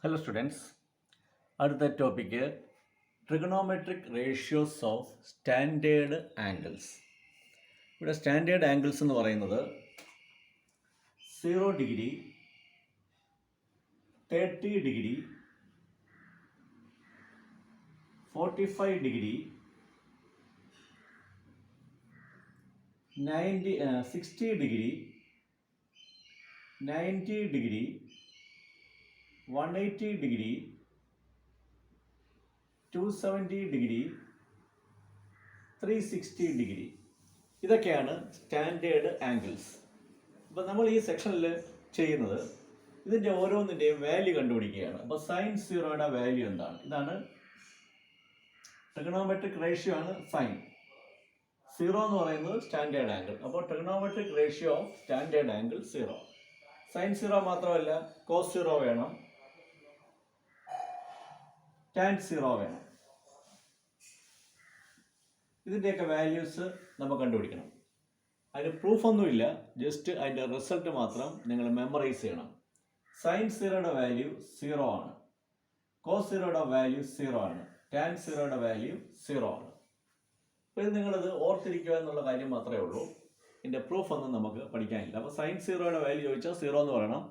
Hello students. അടുത്ത topic trigonometric ratios of standard angles. ഇവിടെ standard angles എന്ന് പറയുന്നത് 0 degree, 30 degree, 45 degree, 60 degree, 90 degree, 180 degree, 270 degree, 360 degree. ഇതൊക്കെയാണ് standard angles. അപ്പോൾ നമ്മൾ ഈ സെക്ഷനിൽ ചെയ്യുന്നത് ഇതിൻ്റെ ഓരോന്നിൻ്റെയും വാല്യൂ കണ്ടുപിടിക്കുകയാണ്. അപ്പോൾ സൈൻ സീറോയുടെ വാല്യൂ എന്താണ്? ഇതാണ് ട്രിഗണോമെട്രിക് റേഷ്യോ ആണ് സൈൻ. സീറോ എന്ന് പറയുന്നത് സ്റ്റാൻഡേർഡ് ആംഗിൾ. അപ്പോൾ trigonometric ratio of standard angle zero. Sign zero മാത്രമല്ല, കോസ് സീറോ വേണം, ടാൻ സീറോ വേണം. ഇതിൻ്റെയൊക്കെ വാല്യൂസ് നമുക്ക് കണ്ടുപിടിക്കണം. അതിന് പ്രൂഫൊന്നുമില്ല, ജസ്റ്റ് അതിൻ്റെ റിസൾട്ട് മാത്രം നിങ്ങൾ മെമ്മറൈസ് ചെയ്യണം. സൈൻ സീറോയുടെ വാല്യൂ 0 ആണ്, കോസ് സീറോയുടെ വാല്യൂ 0 ആണ്, ടാൻ സീറോയുടെ വാല്യൂ 0 ആണ്. അപ്പോൾ ഇത് നിങ്ങളിത് ഓർത്തിരിക്കുക എന്നുള്ള കാര്യം മാത്രമേ ഉള്ളൂ. ഇതിൻ്റെ പ്രൂഫ് ഒന്നും നമുക്ക് പഠിക്കാനില്ല. അപ്പോൾ സൈൻ സീറോയുടെ വാല്യൂ ചോദിച്ചാൽ 0 എന്ന് പറയണം,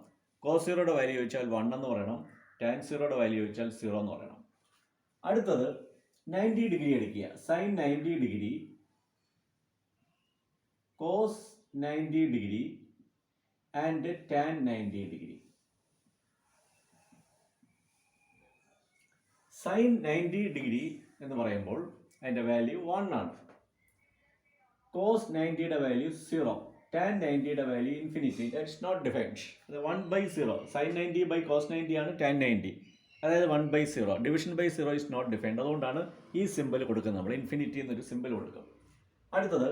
കോസ് സീറോയുടെ വാല്യൂ ചോദിച്ചാൽ 1 എന്ന് പറയണം, ടാൻ സീറോയുടെ വാല്യൂ ചോദിച്ചാൽ 0 എന്ന് പറയണം. അടുത്തത് 90 ഡിഗ്രി എടുക്കുക. Sine 90 degree, cos 90 degree and tan 90 degree. Sine 90 degree എന്ന് പറയുമ്പോൾ അതിൻ്റെ വാല്യൂ 1 ആണ്, കോസ് 90യുടെ വാല്യൂ 0, ടാൻ 90യുടെ value infinity. That's not defined. അത് 1/0. സൈൻ 90 ബൈ കോസ് 90 ആണ് ടാൻ 90, അതായത് 1/0. Division by 0 is not defined. അതുകൊണ്ടാണ് ഈ സിമ്പിൾ കൊടുക്കുന്നത്, നമ്മൾ ഇൻഫിനിറ്റി എന്നൊരു സിമ്പിൾ കൊടുക്കും. അടുത്തത്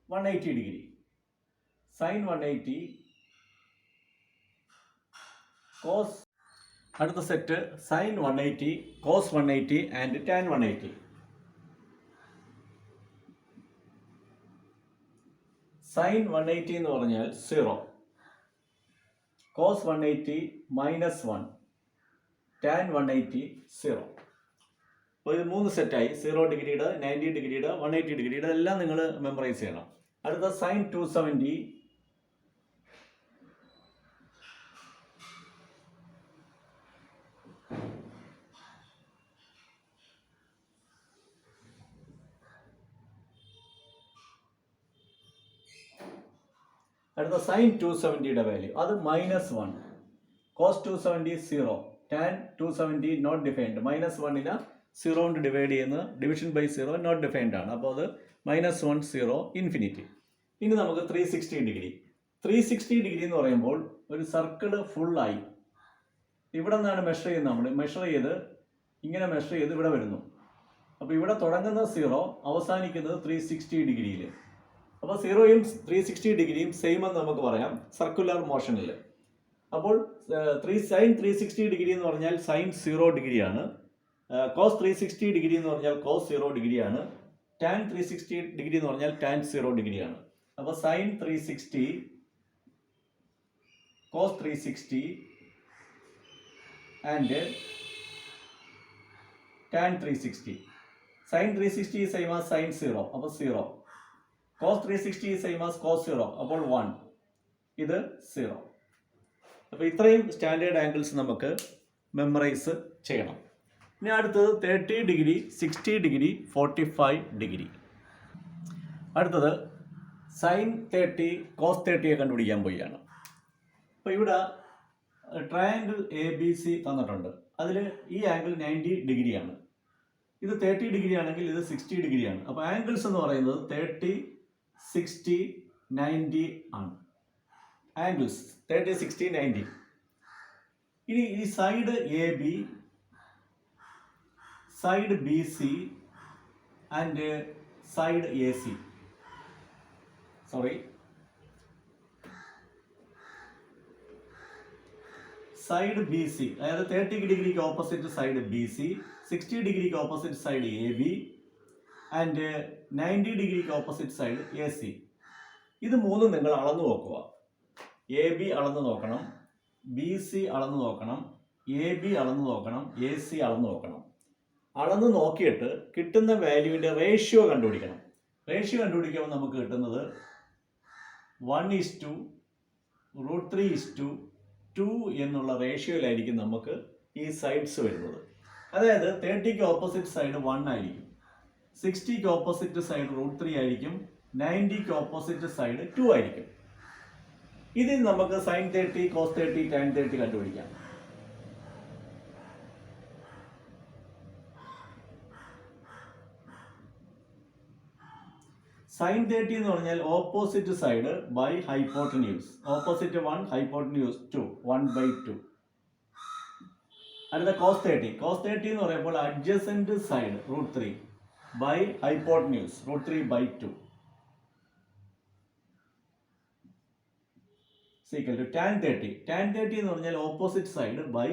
180 ഡിഗ്രി. Sine 180, cos. അടുത്ത set sine 180, cos 180 and tan 180. Sine 180 എന്ന് പറഞ്ഞാൽ 0, കോസ് 180 -1, ടാൻ 180 0. അപ്പോൾ ഇത് 3 സെറ്റായി. 0 ഡിഗ്രിയുടെ, 90 ഡിഗ്രിയുടെ, 180 ഡിഗ്രിയുടെ എല്ലാം നിങ്ങൾ മെമ്മറൈസ് ചെയ്യണം. അടുത്ത സൈൻ 270, അടുത്ത സൈൻ 270യുടെ വാല്യൂ അത് -1, കോസ് 270 0, ടാൻ 270 നോട്ട് ഡിഫൈൻഡ്. -1നെ 0 കൊണ്ട് ഡിവൈഡ് ചെയ്യുന്ന ഡിവിഷൻ ബൈ 0 നോട്ട് ഡിഫൈൻഡ് ആണ്. അപ്പോൾ അത് -1 0 ഇൻഫിനിറ്റി. ഇനി നമുക്ക് 360 ഡിഗ്രി. 360 ഡിഗ്രി എന്ന് പറയുമ്പോൾ ഒരു സർക്കിൾ ഫുള്ളായി ഇവിടെ നിന്നാണ് മെഷർ ചെയ്യുന്നത്. നമ്മൾ മെഷർ ചെയ്ത് ഇങ്ങനെ മെഷർ ചെയ്ത് ഇവിടെ വരുന്നു. അപ്പോൾ ഇവിടെ തുടങ്ങുന്ന 0, അവസാനിക്കുന്നത് 360 ഡിഗ്രിയിൽ. അപ്പോൾ 0യും 360 ഡിഗ്രിയും സെയിം എന്ന് നമുക്ക് പറയാം സർക്കുലർ മോഷനിൽ. അപ്പോൾ സൈൻ 360 ഡിഗ്രി എന്ന് പറഞ്ഞാൽ സൈൻ 0 ഡിഗ്രിയാണ്, കോസ് 360 ഡിഗ്രി എന്ന് പറഞ്ഞാൽ കോസ് 0 ഡിഗ്രിയാണ്, ടാൻ 360 ഡിഗ്രി എന്ന് പറഞ്ഞാൽ ടാൻ 0 ഡിഗ്രിയാണ്. അപ്പോൾ sine 360, cos 360 and tan 360. Sine 360 same as sine 0, അപ്പോൾ 0. കോസ് 360 സെയിം ആസ് കോസ് 0, അപ്പോൾ 1. ഇത് 0. അപ്പോൾ ഇത്രയും സ്റ്റാൻഡേർഡ് ആംഗിൾസ് നമുക്ക് മെമ്മറൈസ് ചെയ്യണം. ഇനി അടുത്തത് 30 ഡിഗ്രി, 60 ഡിഗ്രി, 45 ഡിഗ്രി. അടുത്തത് സൈൻ 30, കോസ് 30 കണ്ടുപിടിക്കാൻ പോവുകയാണ്. അപ്പോൾ ഇവിടെ ട്രയാങ്കിൾ ABC തന്നിട്ടുണ്ട്. അതിൽ ഈ ആംഗിൾ 90 ഡിഗ്രിയാണ്. ഇത് 30 ഡിഗ്രി ആണെങ്കിൽ ഇത് 60 ഡിഗ്രിയാണ്. അപ്പോൾ ആംഗിൾസ് എന്ന് പറയുന്നത് 30, 60, 90 ആണ്. ആംഗിൾസ് 30, 60, 90. ഇനി ഈ side AB, side BC and side AC. Side BC, അതായത് 30 ഡിഗ്രിക്ക് ഓപ്പോസിറ്റ് സൈഡ് BC, 60 ഡിഗ്രിക്ക് ഓപ്പോസിറ്റ് സൈഡ് AB ആൻഡ് 90 ഡിഗ്രിക്ക് ഓപ്പോസിറ്റ് സൈഡ് AC. ഇത് മൂന്നും നിങ്ങൾ അളന്നു നോക്കുക. AB അളന്ന് നോക്കണം, ബി സി അളന്ന് നോക്കണം, എ ബി അളന്ന് നോക്കണം, എ സി അളന്ന് നോക്കണം. അളന്ന് നോക്കിയിട്ട് കിട്ടുന്ന വാല്യൂവിൻ്റെ റേഷ്യോ കണ്ടുപിടിക്കണം. റേഷ്യോ കണ്ടുപിടിക്കുമ്പോൾ നമുക്ക് കിട്ടുന്നത് 1:√3:2 എന്നുള്ള റേഷ്യോയിലായിരിക്കും നമുക്ക് ഈ സൈഡ്സ് വരുന്നത്. അതായത് 30ക്ക് ഓപ്പോസിറ്റ് സൈഡ് 1 ആയിരിക്കും, 60ക്ക് ഓപ്പോസിറ്റ് സൈഡ് √3 ആയിരിക്കും, 90ക്ക് ഓപ്പോസിറ്റ് സൈഡ് 2 ആയിരിക്കും. ഇതിൽ നമുക്ക് sin 30, cos 30, tan 30 കണ്ടുപിടിക്കാം. sin 30 എന്ന് പറഞ്ഞാൽ opposite side by hypotenuse. Opposite 1, hypotenuse 2, 1/2. അടുത്ത cos 30. cos 30 എന്ന് പറയുമ്പോൾ adjacent side √3 by hypotenuse √3/2 equal to tan 30. tan 30 എന്ന് പറഞ്ഞാൽ opposite side by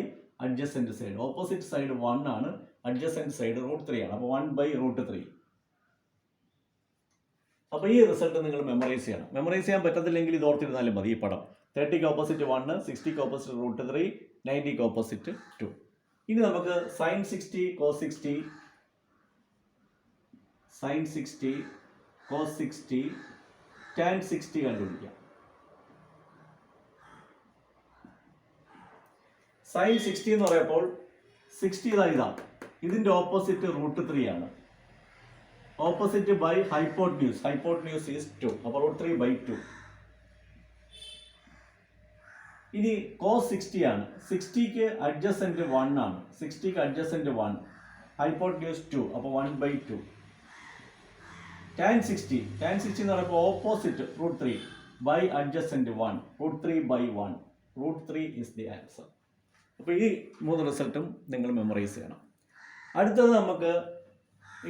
adjacent side. Opposite side 1 ആണ്, അഡ്ജസന്റ് സൈഡ് √3 ആണ്. അപ്പോൾ 1/√3. അപ്പോൾ ഈ റിസൾട്ട് നിങ്ങൾ മെമ്മറൈസ് ചെയ്യണം. മെമ്മറൈസ് ചെയ്യാൻ പറ്റത്തില്ലെങ്കിൽ ഇത് ഓർത്തിരുന്നാലും മതി. ഈ പടം 30ക്ക് ഓപ്പോസിറ്റ് 1, 60ക്ക് ഓപ്പോസിറ്റ് √3, 90ക്ക് ഓപ്പോസിറ്റ് 2. ഇനി നമുക്ക് sin 60, cos 60, sin 60, cos 60, tan 60 കണ്ടുപിടിക്കാം. sin 60 എന്ന് പറയുമ്പോൾ 60 ഇതാണ്, ഇതിൻ്റെ ഓപ്പോസിറ്റ് √3 ആണ്. Opposite by hypotenuse, hypotenuse is 2, അപ്പോൾ √3/2. ഇനി cos 60 ആണ്, 60ക്ക് അഡ്ജസന്റ് 1 ആണ്, 60ക്ക് അഡ്ജസന്റ് 1, ഹൈപ്പോട്ടന്യൂസ് 2, അപ്പോൾ 1/2. tan 60 എന്ന് പറയുമ്പോൾ opposite √3 by adjacent 1, √3/1, √3 is the answer. അപ്പോൾ ഈ 3 റിസൾട്ടും നിങ്ങൾ മെമ്മറൈസ് ചെയ്യണം. അടുത്തത് നമുക്ക്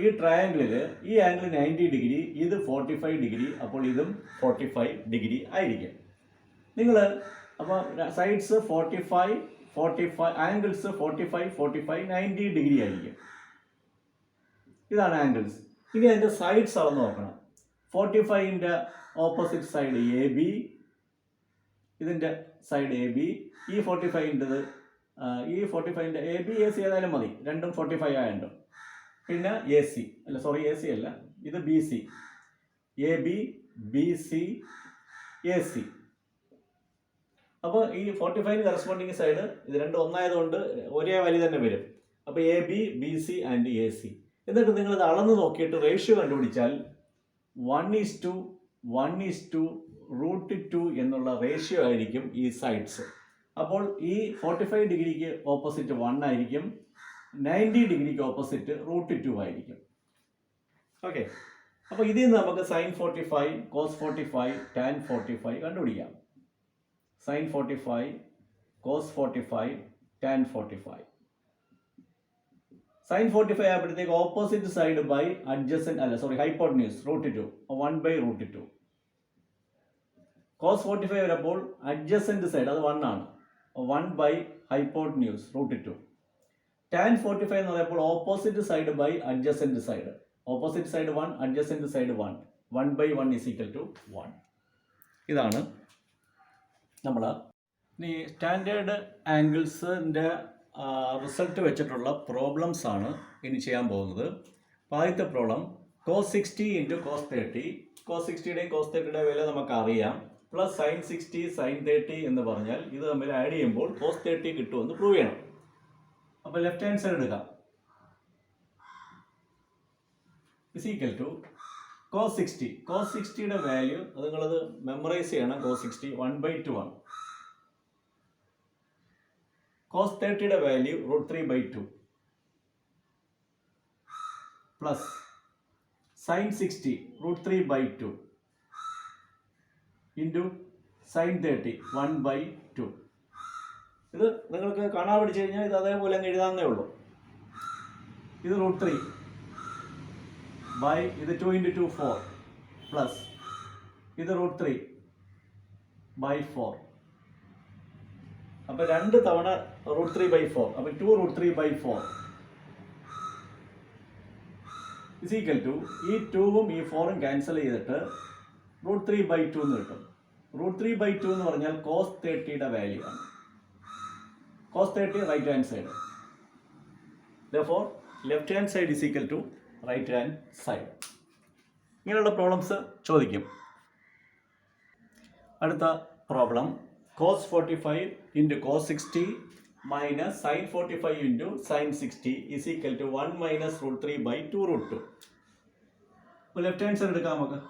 ഈ ട്രയാങ്കിളിൽ ഈ ആംഗിൾ 90 ഡിഗ്രി, ഇത് 45 ഡിഗ്രി, അപ്പോൾ ഇതും 45 ഡിഗ്രി ആയിരിക്കും. നിങ്ങൾ അപ്പോൾ സൈഡ്സ് 45 ആംഗിൾസ് 45, 90 ഡിഗ്രി ആയിരിക്കും. ഇതാണ് ആംഗിൾസ്. ഇനി അതിൻ്റെ സൈഡ്സ് അളന്ന് നോക്കണം. 45ൻ്റെ ഓപ്പോസിറ്റ് സൈഡ് AB, ഇതിൻ്റെ സൈഡ് AB, ഈ 45ൻ്റെത് ഈ 45ൻ്റെ AB AC ഏതായാലും മതി, രണ്ടും 45 ആയതുകൊണ്ട്. പിന്നെ AC അല്ല, ഇത് BC, AB, BC, AC. അപ്പോൾ ഈ 45 കറസ്പോണ്ടിങ് സൈഡ് ഇത് രണ്ടും ഒന്നായതുകൊണ്ട് ഒരേ വാല്യൂ തന്നെ വരും. അപ്പോൾ AB, BC ആൻഡ് AC. എന്നിട്ട് നിങ്ങളിത് അളന്ന് നോക്കിയിട്ട് റേഷ്യോ കണ്ടുപിടിച്ചാൽ 1:1:√2 എന്നുള്ള റേഷ്യോ ആയിരിക്കും ഈ സൈഡ്സ്. അപ്പോൾ ഈ 45 ഡിഗ്രിക്ക് ഓപ്പോസിറ്റ് 1 ആയിരിക്കും, 90 ഡിഗ്രിക്ക് ഓപ്പോസിറ്റ് √2 ആയിരിക്കും. ഓക്കെ, അപ്പോൾ ഇതിൽ നിന്ന് നമുക്ക് sin 45, cos 45, tan 45 കണ്ടുപിടിക്കാം. sin 45, cos 45, tan 45. sin 45 ആയപ്പോഴത്തേക്ക് opposite side by hypotenuse √2, 1/√2. cos 45 വരുമ്പോൾ അഡ്ജസന്റ് സൈഡ് അത് 1 ആണ്, 1 ഹൈപ്പോട്ടന്യൂസ് √2. tan 45 എന്ന് പറയുമ്പോൾ opposite side by adjacent side. Opposite side 1, adjacent side 1, 1/1 = 1. ഇതാണ് നമ്മൾ ഇനി സ്റ്റാൻഡേർഡ് ആംഗിൾസിൻ്റെ റിസൾട്ട് വെച്ചിട്ടുള്ള പ്രോബ്ലംസ് ആണ് ഇനി ചെയ്യാൻ പോകുന്നത്. ആദ്യത്തെ പ്രോബ്ലം cos 60 × cos 30. cos 60യുടെയും cos 30യുടെയും വില നമുക്കറിയാം. പ്ലസ് sin 60 sin 30 എന്ന് പറഞ്ഞാൽ ഇത് തമ്മിൽ ആഡ് ചെയ്യുമ്പോൾ cos 30 കിട്ടുമെന്ന് പ്രൂവ് ചെയ്യണം. അപ്പോൾ ലെഫ്റ്റ് ഹാൻഡ് സൈഡ് എടുക്കാം. Is equal to cos 60. cos 60യുടെ വാല്യൂ അത് നിങ്ങളത് മെമ്മറൈസ് ചെയ്യണം. cos 60 1/2 ആണ്. cos 30യുടെ value √3/2 plus sin 60 √3/2 into sin 30 1/2. ഇത് നിങ്ങൾക്ക് കാണാൻ പഠിച്ചു കഴിഞ്ഞാൽ ഇത് അതേപോലെ അങ്ങ് എഴുതാവുന്നേ ഉള്ളൂ. ഇത് √3 ബൈ ഇത് 2 × 2 4 പ്ലസ് ഇത് √3/4. അപ്പോൾ 2 തവണ √3/4, അപ്പോൾ 2√3/4 ഇസ് ഈക്വൽ ടു ഈ 2ഉം ഈ 4ഉം ക്യാൻസൽ ചെയ്തിട്ട് √3/2 എന്ന് കിട്ടും. √3/2 എന്ന് പറഞ്ഞാൽ cos 30യുടെ വാല്യൂ ആണ്. cos 30 right hand side. Therefore left hand side is equal to right hand side. ഇങ്ങനെയുള്ള പ്രോബ്ലംസ് ചോദിക്കും. അടുത്ത problem cos 45 into cos 60 minus sin 45 into sin 60 is equal to 1 minus root 3 by 2 root 2. അപ്പോൾ left hand side എടുക്കാം നമുക്ക്.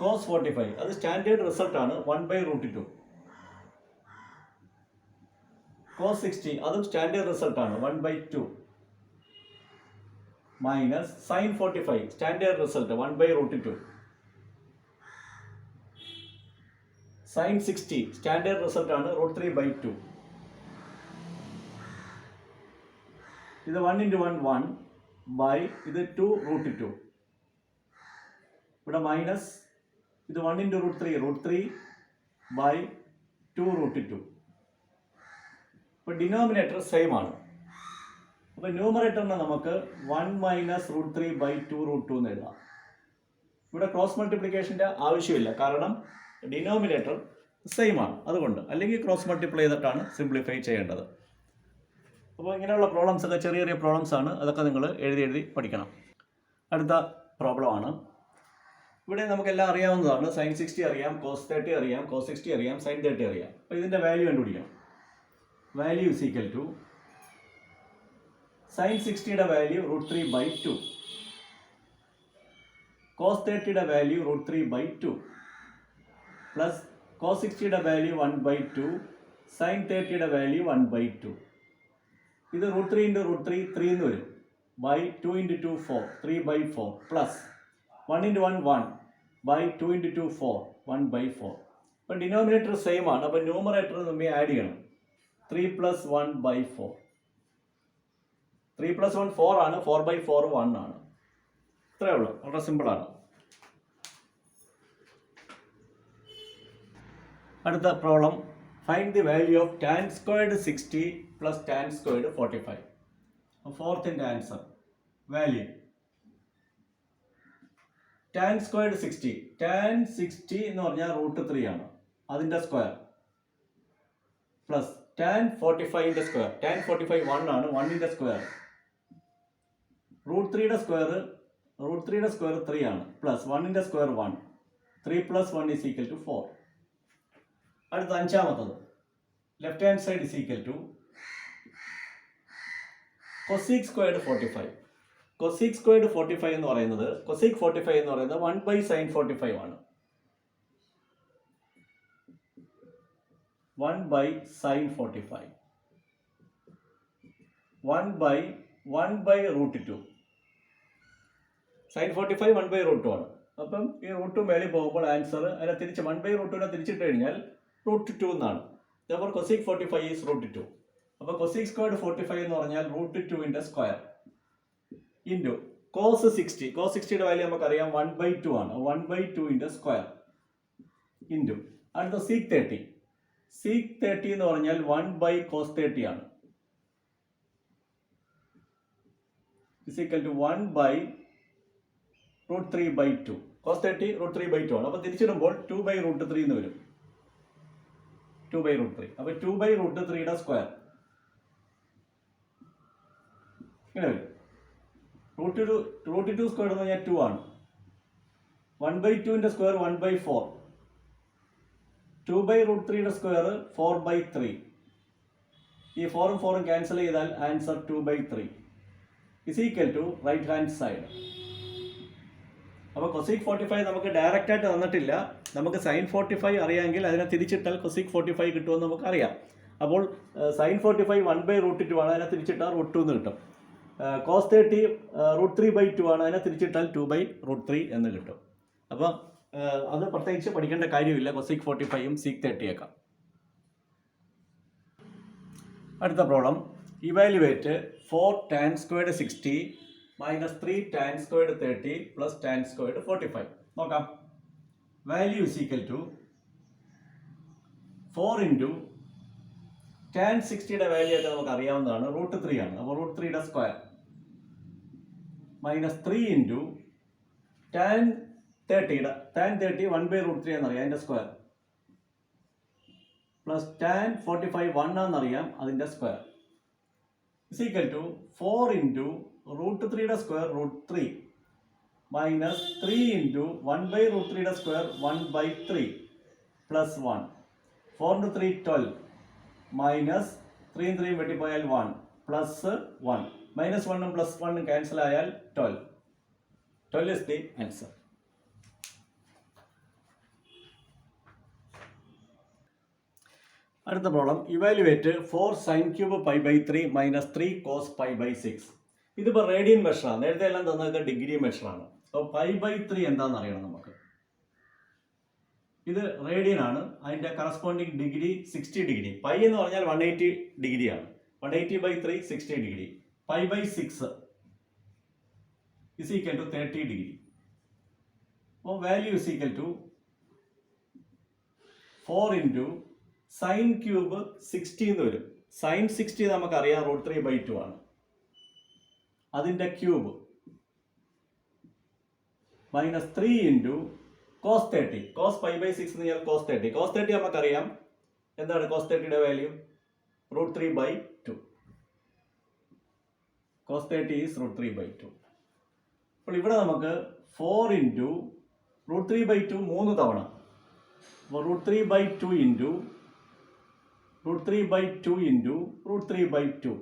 cos 45 അത് standard result ആണ് 1 by root 2. cos 60 അതും standard result ആണ് 1 by 2. Minus sin 45 standard result 1 by root 2. sin 60 standard result ആണ് root 3 by 2. ഇത് 1 into 1 1 by ഇത് 2 root 2. ഇവിടെ മൈനസ് ഇത് 1 into root 3 by 2 root 2. ഇപ്പോൾ ഡിനോമിനേറ്റർ സെയിം ആണ്. അപ്പോൾ ന്യൂമറേറ്ററിനെ നമുക്ക് 1 minus root 3 by 2 root 2 എന്ന് എഴുതാം. ഇവിടെ ക്രോസ് മൾട്ടിപ്ലിക്കേഷൻ്റെ ആവശ്യമില്ല, കാരണം ഡിനോമിനേറ്റർ സെയിം ആണ്. അതുകൊണ്ട് അല്ലെങ്കിൽ ക്രോസ് മൾട്ടിപ്ലൈ ചെയ്തിട്ടാണ് സിംപ്ലിഫൈ ചെയ്യേണ്ടത്. അപ്പോൾ ഇങ്ങനെയുള്ള പ്രോബ്ലംസ് ഒക്കെ ചെറിയ ചെറിയ പ്രോബ്ലംസ് ആണ്. അതൊക്കെ നിങ്ങൾ എഴുതി പഠിക്കണം. അടുത്ത പ്രോബ്ലമാണ്. ഇവിടെ നമുക്കെല്ലാം അറിയാവുന്നതാണ്. sin 60 അറിയാം, cos 30 അറിയാം, cos 60 അറിയാം, sin 30 അറിയാം. അപ്പോൾ ഇതിൻ്റെ വാല്യൂ കണ്ടുപിടിക്കണം. Value is equal to sin 60യുടെ വാല്യൂ root 3 by 2, cos 30യുടെ value root 3 by 2 plus cos 60യുടെ വാല്യൂ 1 by 2, sin 30യുടെ വാല്യൂ 1 by 2. ഇത് root 3 into root 3 3 എന്ന് വരും. by 2 into 2 4 3 by 4 plus 1 into 1 1 by 2 into 2 4 1 by 4. അപ്പോൾ denominator same ആണ്. അപ്പോൾ ന്യൂമറേറ്റർ നമ്മൾ ആഡ് ചെയ്യണം. 3 plus 1 by 4. 3 plus 1 4 ആണ്. 4 by 4 1 ആണ്. ഇത്രയേ ഉള്ളൂ. വളരെ സിമ്പിളാണ്. അടുത്ത problem, find the value of tan squared 60 plus tan squared 45. ഫോർത്തിൻ്റെ answer value tan squared 60. tan 60 എന്ന് പറഞ്ഞാൽ root 3 ആണ്, അതിൻ്റെ സ്ക്വയർ പ്ലസ് tan 45ൻ്റെ സ്ക്വയർ. tan 45 1 ആണ്, 1ൻ്റെ സ്ക്വയർ. root 3യുടെ സ്ക്വയർ 3 ആണ്, പ്ലസ് 1ൻ്റെ square 1. 3 plus 1 is equal to 4. അടുത്ത അഞ്ചാമത്തത്, left hand side is equal to cosec squared 45. cosec squared 45 എന്ന് പറയുന്നത് 1 by sin 45 ആണ്. 1 by sin 45. 1 by root 2. sin 45 1 by root 2 ആണ്. അപ്പം ഈ root 2 മേളിൽ പോകുമ്പോൾ ആൻസർ അതിനെ തിരിച്ച് 1 by root 2 തിരിച്ചിട്ട് കഴിഞ്ഞാൽ root 2 എന്നാണ്. therefore cosec 45 is root 2. അപ്പോൾ cosec squared 45 എന്ന് പറഞ്ഞാൽ root 2ൻ്റെ സ്ക്വയർ ഇൻറ്റു cos 60. cos 60യുടെ വാല്യൂ നമുക്കറിയാം 1 by 2 ആണ്. 1 by 2ൻ്റെ സ്ക്വയർ ഇൻറ്റു അടുത്ത sec 30. sec 30 എന്ന് പറഞ്ഞാൽ 1 by cos 30 ആണ്. is equal to 1 by root 3 by 2. cos 30 root 3 by 2 ആണ്. അപ്പോൾ തിരിച്ചിടുമ്പോൾ 2 by root 3 എന്ന് വരും. 2 by root 3. അപ്പോൾ 2 by root 3യുടെ സ്ക്വയർ ഇങ്ങനെ വരും. root 2 സ്ക്വയർ എന്ന് പറഞ്ഞാൽ 2 ആണ്. 1 by 2ൻ്റെ സ്ക്വയർ 1 by 4. 2 by root 3യുടെ സ്ക്വയർ 4 by 3. ഈ 4ഉം 4ഉം ക്യാൻസൽ ചെയ്താൽ answer 2 by 3 is equal to right hand side. അപ്പോൾ cosec 45 നമുക്ക് ഡയറക്റ്റ് ആയിട്ട് തന്നിട്ടില്ല. നമുക്ക് sin 45 അറിയാമെങ്കിൽ അതിനെ തിരിച്ചിട്ടാൽ cosec 45 കിട്ടുമെന്ന് നമുക്കറിയാം. അപ്പോൾ sin 45 1 by root 2 ആണ്, അതിനെ തിരിച്ചിട്ടാൽ root 2 എന്ന് കിട്ടും. cos 30 root 3 by 2 ആണ്, അതിനെ തിരിച്ചിട്ടാൽ 2 by root 3 എന്ന് കിട്ടും. അപ്പോൾ അത് പ്രത്യേകിച്ച് പഠിക്കേണ്ട കാര്യമില്ല, cosec 45ഉം sec 30 അടുത്ത problem, evaluate 4 tan squared 60 minus 3 tan squared 30 plus tan squared 45. നോക്കാം. Value is equal to 4 into tan 60യുടെ വാല്യൂ ഒക്കെ നമുക്ക് അറിയാവുന്നതാണ്, root 3 ആണ്. അപ്പോൾ root 3യുടെ square minus 3 into tan 30 1 by root 3 എന്നറിയാം, അതിൻ്റെ സ്ക്വയർ പ്ലസ് ടാൻ 45 1 ആണെന്നറിയാം, അതിൻ്റെ square is equal to 4 into root 3യുടെ square root 3 minus 3 into 1 by root 3യുടെ സ്ക്വയർ 1 ബൈ 3 പ്ലസ് 1. 4 ഇൻറ്റു 3 12 മൈനസ് 3 3 വെട്ടിപ്പോയാൽ 1 പ്ലസ് 1 മൈനസ് 1 പ്ലസ് 1 ക്യാൻസൽ ആയാൽ 12. 12 ഇസ് ദി ആൻസർ. അടുത്ത problem, evaluate 4 sine cube pi by 3 minus 3 cos pi by 6. ഇതിപ്പോൾ radian മെഷറാണ്, നേരത്തെ എല്ലാം തന്നത് ഡിഗ്രി മെഷറാണ്. അപ്പോൾ പൈ ബൈ 3 എന്താണെന്ന് അറിയണം നമുക്ക്. ഇത് റേഡിയൻ ആണ്, അതിൻ്റെ കറസ്പോണ്ടിങ് ഡിഗ്രി 60 ഡിഗ്രി. പൈ എന്ന് പറഞ്ഞാൽ 180 ഡിഗ്രിയാണ്. 180 by 3 60 degree. Pi by 6 is equal to 30 degree. അപ്പോൾ value is equal to 4 into sine cube 60 എന്ന് വരും. സൈൻ 60 നമുക്കറിയാം റൂട്ട് 3 ബൈ 2 ആണ്, അതിൻ്റെ cube minus 3 into cos 30. Cos pi by 6 എന്ന് പറഞ്ഞാൽ കോസ് 30. കോസ് 30 നമുക്കറിയാം എന്താണ് കോസ് 30യുടെ value, root 3 by 2. Cos 30 is root 3 by 2. അപ്പോൾ ഇവിടെ നമുക്ക് 4 ഇൻറ്റു റൂട്ട് 3 ബൈ 2 3 തവണ, അപ്പോൾ root 3 by 2 into root 3 by 2 into root 3 by 2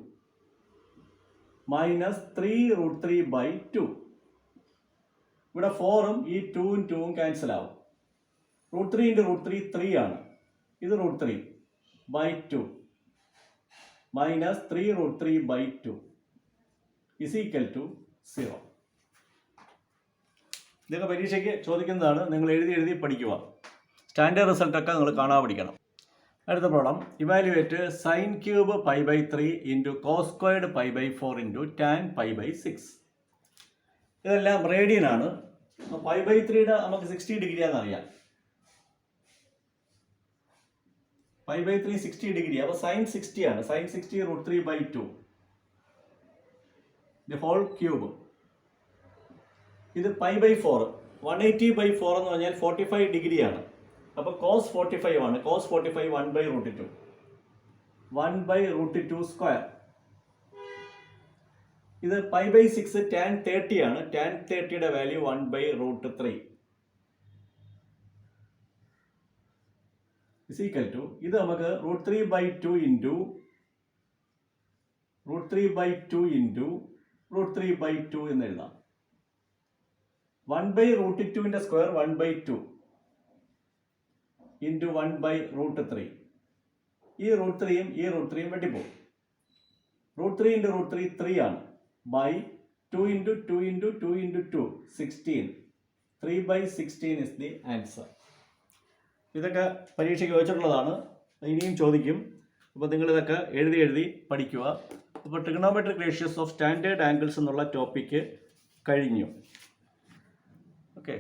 minus 3 root 3 by 2. ഇവിടെ 4ഉം ഈ 2ഉം 2ഉം ക്യാൻസൽ ആവും. റൂട്ട് 3 ഇൻറ്റു റൂട്ട് 3 3 ആണ്, ഇത് root 3 by 2 minus 3 root 3 by 2 is equal to 0. ഇതൊക്കെ പരീക്ഷയ്ക്ക് ചോദിക്കുന്നതാണ്, നിങ്ങൾ എഴുതി പഠിക്കുക. സ്റ്റാൻഡേർഡ് റിസൾട്ടൊക്കെ നിങ്ങൾ കാണാൻ പഠിക്കണം. അടുത്ത problem, evaluate sine cube pi by 3 into cos squared pi by 4 into tan pi by 6. ഇതെല്ലാം റേഡിയൻ ആണ്. പൈ ബൈ 3യുടെ നമുക്ക് 60 ഡിഗ്രി ആണെന്നറിയാം. പൈ ബൈ 3 60 ഡിഗ്രി, അപ്പോൾ സൈൻ 60 ആണ്. Sine 60 root 3 by 2 the whole cube. ഇത് പൈ ബൈ 4 180 ബൈ 4 എന്ന് പറഞ്ഞാൽ 45 ഡിഗ്രിയാണ്. അപ്പോൾ കോസ് 45 ആണ്. Cos 45 1 by root 2, 1 by root 2 square. ഇത് പൈ ബൈ 6 ടാൻ 30 ആണ്. ടാൻ 30യുടെ value 1 by root 3 is equal to, ഇത് നമുക്ക് root 3 by 2 into root 3 by 2 into root 3 by 2 എന്ന് എഴുതാം. 1 ബൈ റൂട്ട് 2ൻ്റെ square 1 by 2 into 1 by root 3. ഈ root 3യും ഈ റൂട്ട് 3യും വെട്ടിപ്പോകും. റൂട്ട് 3 ഇൻറ്റു റൂട്ട് 3 3 ആണ്, by 2 into 2 into 2 into 2 16. 3 by 16 is the answer. ഇതൊക്കെ പരീക്ഷയ്ക്ക് ചോദിച്ചിട്ടുള്ളതാണ്, ഇനിയും ചോദിക്കും. അപ്പോൾ നിങ്ങളിതൊക്കെ എഴുതി പഠിക്കുക. അപ്പോൾ trigonometric ratios of standard angles എന്നുള്ള ടോപ്പിക്ക് കഴിഞ്ഞു. ഓക്കെ.